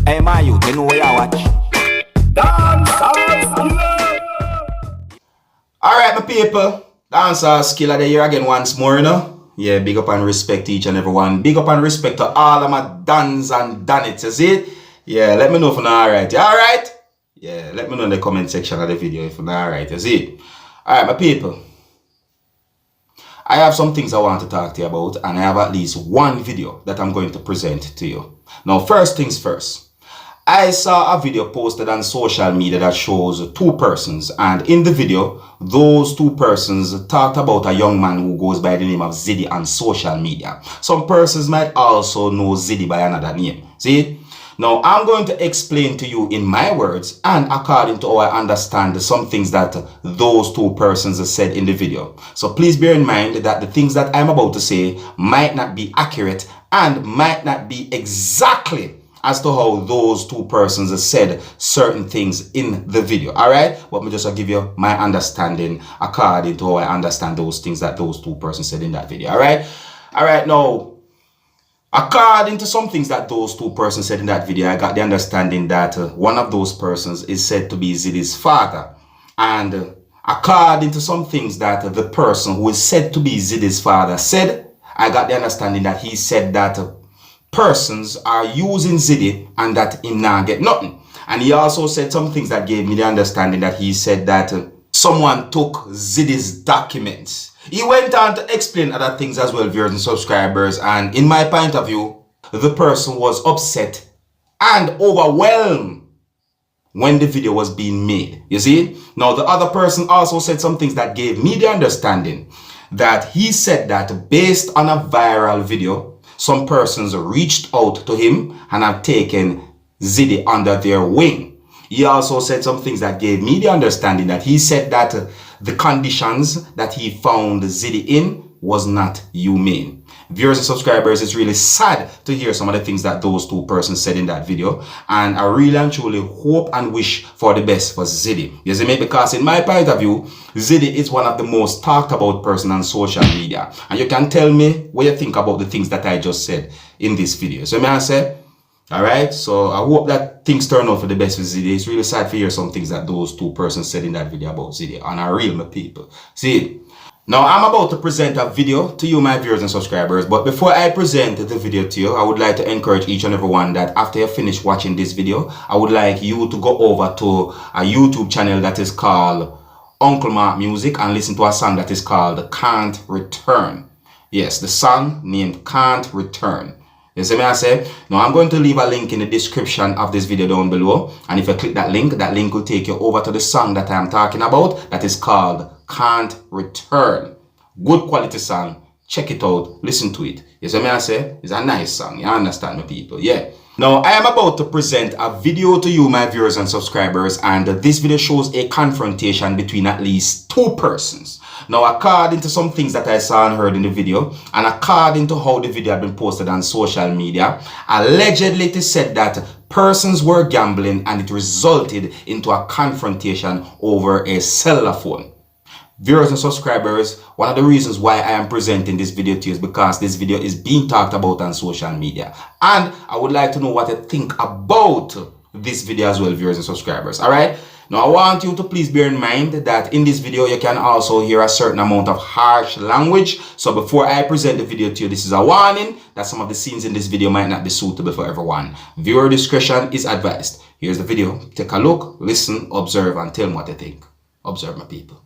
Hey, my youth, you know where you watch? Dancehall skilla. Alright, my people. Dancehall skilla there here again once more, you know? Yeah, big up and respect to each and everyone. Big up and respect to all of my dans and danites, you see? Yeah, let me know if you're not alright. You alright? Yeah, let me know in the comment section of the video if you're not alright, you see? Alright, my people. I have some things I want to talk to you about, and I have at least one video that I'm going to present to you. Now, first things first. I saw a video posted on social media that shows two persons, and in the video, those two persons talked about a young man who goes by the name of Ziddy on social media. Some persons might also know Ziddy by another name. See? Now, I'm going to explain to you in my words and according to how I understand some things that those two persons have said in the video. So please bear in mind that the things that I'm about to say might not be accurate and might not be exactly as to how those two persons have said certain things in the video. Alright? But me just give you my understanding according to how I understand those things that those two persons said in that video. Alright? Alright, now, according to some things that those two persons said in that video, I got the understanding that one of those persons is said to be Ziddy's father. And according to some things that the person who is said to be Ziddy's father said, I got the understanding that he said that persons are using Ziddy and that him not get nothing. And he also said some things that gave me the understanding that he said that someone took Ziddy's documents. He went on to explain other things as well, viewers and subscribers, and in my point of view, the person was upset and overwhelmed when the video was being made. You see? Now, the other person also said some things that gave me the understanding that he said that based on a viral video, some persons reached out to him and have taken Ziddy under their wing. He also said some things that gave me the understanding that he said that the conditions that he found Ziddy in was not humane. Viewers and subscribers, it's really sad to hear some of the things that those two persons said in that video. And I really and truly hope and wish for the best for Ziddy. You see me? Because in my point of view, Ziddy is one of the most talked about person on social media. And you can tell me what you think about the things that I just said in this video. So may I say? Alright, so I hope that things turn out for the best with Ziddy. It's really sad to hear some things that those two persons said in that video about Ziddy. And I real my people. See, now I'm about to present a video to you, my viewers and subscribers. But before I present the video to you, I would like to encourage each and every one that after you finish watching this video, I would like you to go over to a YouTube channel that is called Uncle Mark Music and listen to a song that is called Can't Return. Yes, the song named Can't Return. You see me I say? Now I'm going to leave a link in the description of this video down below. And if you click that link will take you over to the song that I'm talking about. That is called Can't Return. Good quality song. Check it out. Listen to it. You see me I say? It's a nice song. You understand me, people? Yeah. Now I am about to present a video to you, my viewers and subscribers. And this video shows a confrontation between at least two persons. Now, according to some things that I saw and heard in the video, and according to how the video had been posted on social media, allegedly it is said that persons were gambling and it resulted into a confrontation over a cellular phone. Viewers and subscribers, one of the reasons why I am presenting this video to you is because this video is being talked about on social media. And I would like to know what you think about this video as well, viewers and subscribers. Alright? Now, I want you to please bear in mind that in this video, you can also hear a certain amount of harsh language. So before I present the video to you, this is a warning that some of the scenes in this video might not be suitable for everyone. Viewer discretion is advised. Here's the video. Take a look, listen, observe, and tell me what you think. Observe, my people.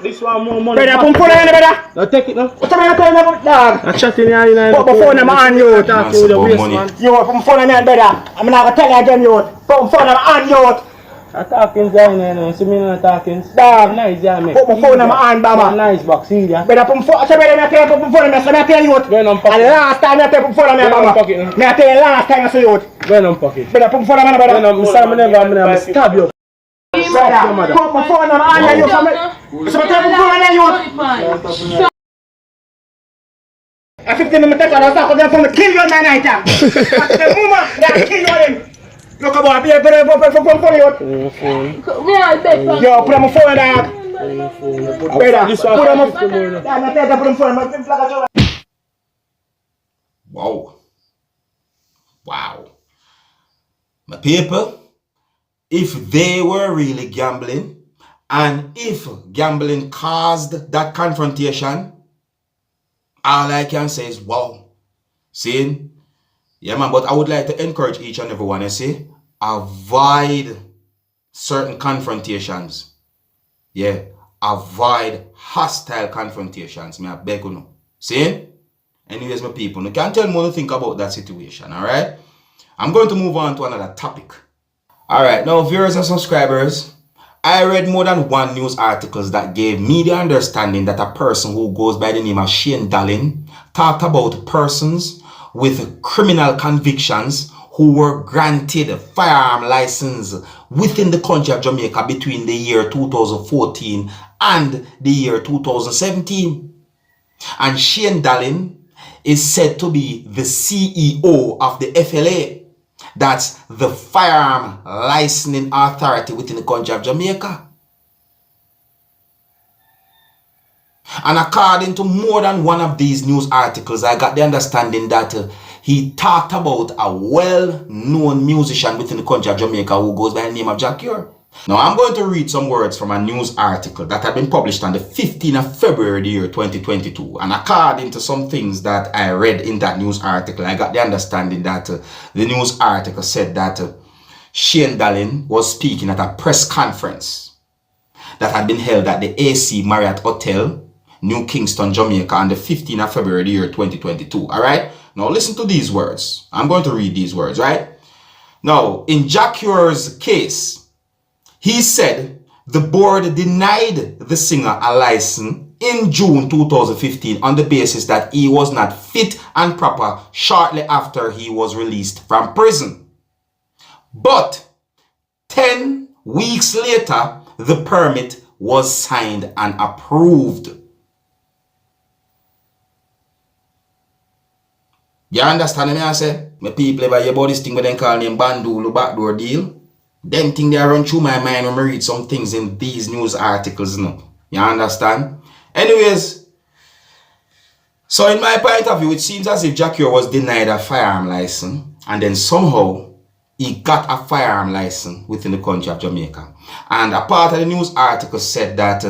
This one more money. Brother, put phone on, brother. No, take it now. What am I telling you, dog? I'm chatting here, you know. Put my phone on my hand, you. Talking with the waist, man. You, put my phone on me, brother. I'm not going to tell you again, you. Put my phone on my hand, you. I'm talking, you see me not talking. Dog. Nice, yeah, man. Put my phone on my hand, Baba. Nice box, see ya. Brother, put my phone on me, brother. Put my phone on me, so I tell you. Go on pocket. And last time I tell you, put my phone on me, Baba. I tell you last time I say you. Go on pocket. Brother, put my phone on me, brother. I'm never stab you. Brother, put my phone on my hand, you. So I tell you, put my phone on you. At 15 minutes, I was going to kill you on my night. The woman, they kill you. Look about here, put my phone on you. Yo, put my phone on that. Wow. Wow. My people, if they were really gambling, and if gambling caused that confrontation, all I can say is wow. See? Yeah, man, but I would like to encourage each and every one, you see, avoid certain confrontations. Yeah, avoid hostile confrontations. Me I beg you know. See? Anyways, my people, you can't tell me what to think about that situation, alright? I'm going to move on to another topic. Alright, now viewers and subscribers, I read more than one news articles that gave me the understanding that a person who goes by the name of Shane Dallin talked about persons with criminal convictions who were granted firearm license within the country of Jamaica between the year 2014 and the year 2017. And Shane Dallin is said to be the CEO of the FLA. That's the Firearm Licensing Authority within the country of Jamaica. And according to more than one of these news articles, I got the understanding that he talked about a well-known musician within the country of Jamaica who goes by the name of Jacure. Now, I'm going to read some words from a news article that had been published on the 15th of February, the year 2022. And according to some things that I read in that news article, I got the understanding that the news article said that Shane Dallin was speaking at a press conference that had been held at the AC Marriott Hotel, New Kingston, Jamaica, on the 15th of February, the year 2022. All right? Now, listen to these words. I'm going to read these words, right? Now, in Jacure's case, he said the board denied the singer a license in June 2015 on the basis that he was not fit and proper shortly after he was released from prison. But 10 weeks later, the permit was signed and approved. You understand me? I say, my people ever hear about this thing when they call name Bandulu backdoor deal? Them thing they run through my mind when I read some things in these news articles, you know. You understand? Anyways, so in my point of view, it seems as if Jacure was denied a firearm license, and then somehow he got a firearm license within the country of Jamaica. And a part of the news article said that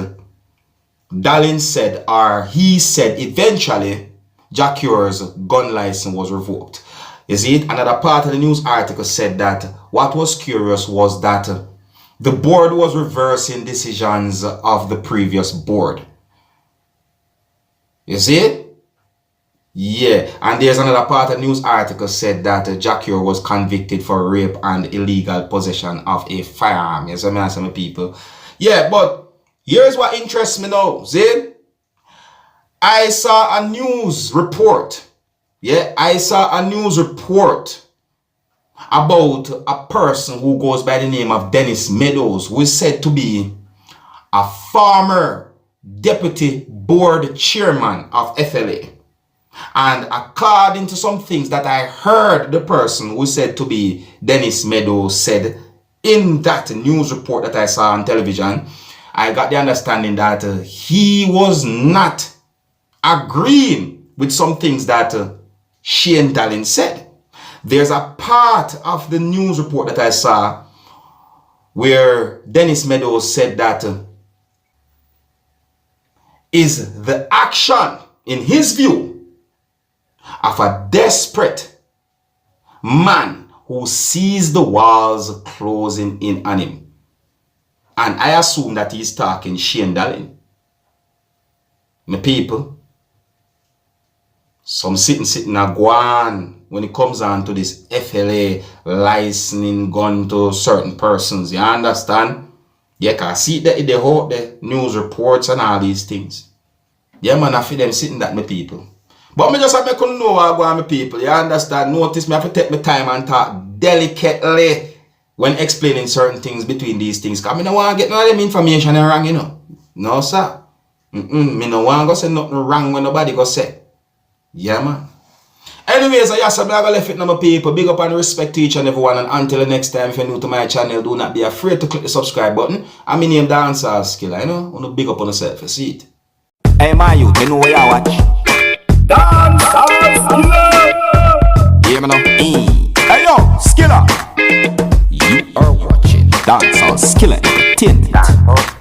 Dallin said, or he said eventually Jacure's gun license was revoked. You see it? Another part of the news article said that what was curious was that the board was reversing decisions of the previous board. You see it? Yeah. And there's another part of the news article said that Jacure was convicted for rape and illegal possession of a firearm. Yes, I some people. Yeah, but here's what interests me now. See? I saw a news report. Yeah, I saw a news report about a person who goes by the name of Dennis Meadows, who is said to be a former deputy board chairman of FLA. And according to some things that I heard the person who is said to be Dennis Meadows said in that news report that I saw on television, I got the understanding that he was not agreeing with some things that Shane Dallin said. There's a part of the news report that I saw where Dennis Meadows said that is the action, in his view, of a desperate man who sees the walls closing in on him. And I assume that he's talking Shane Dallin. My people, some sitting a guan when it comes on to this FLA licensing gun to certain persons. You understand? You can see that in the news reports and all these things. Yeah, man, I feel them sitting that, my people. But me just have to know what I go on, my people. You understand? Notice me have to take my time and talk delicately when explaining certain things between these things. Because I don't want to get none of them information wrong, you know. No, sir. Me no want to go say nothing wrong when nobody go say. Yeah, man. Anyways, I just have to leave it now, my people. Big up and respect to each and everyone. And until the next time, if you're new to my channel, do not be afraid to click the subscribe button. And my name Dancehall Skilla, you know. I want to big up on yourself. You see it. Hey, my youth, you know where you watch? Dancehall Skilla. Yeah, man. Hey, yo, Skilla. Dancehall skilla entertainment.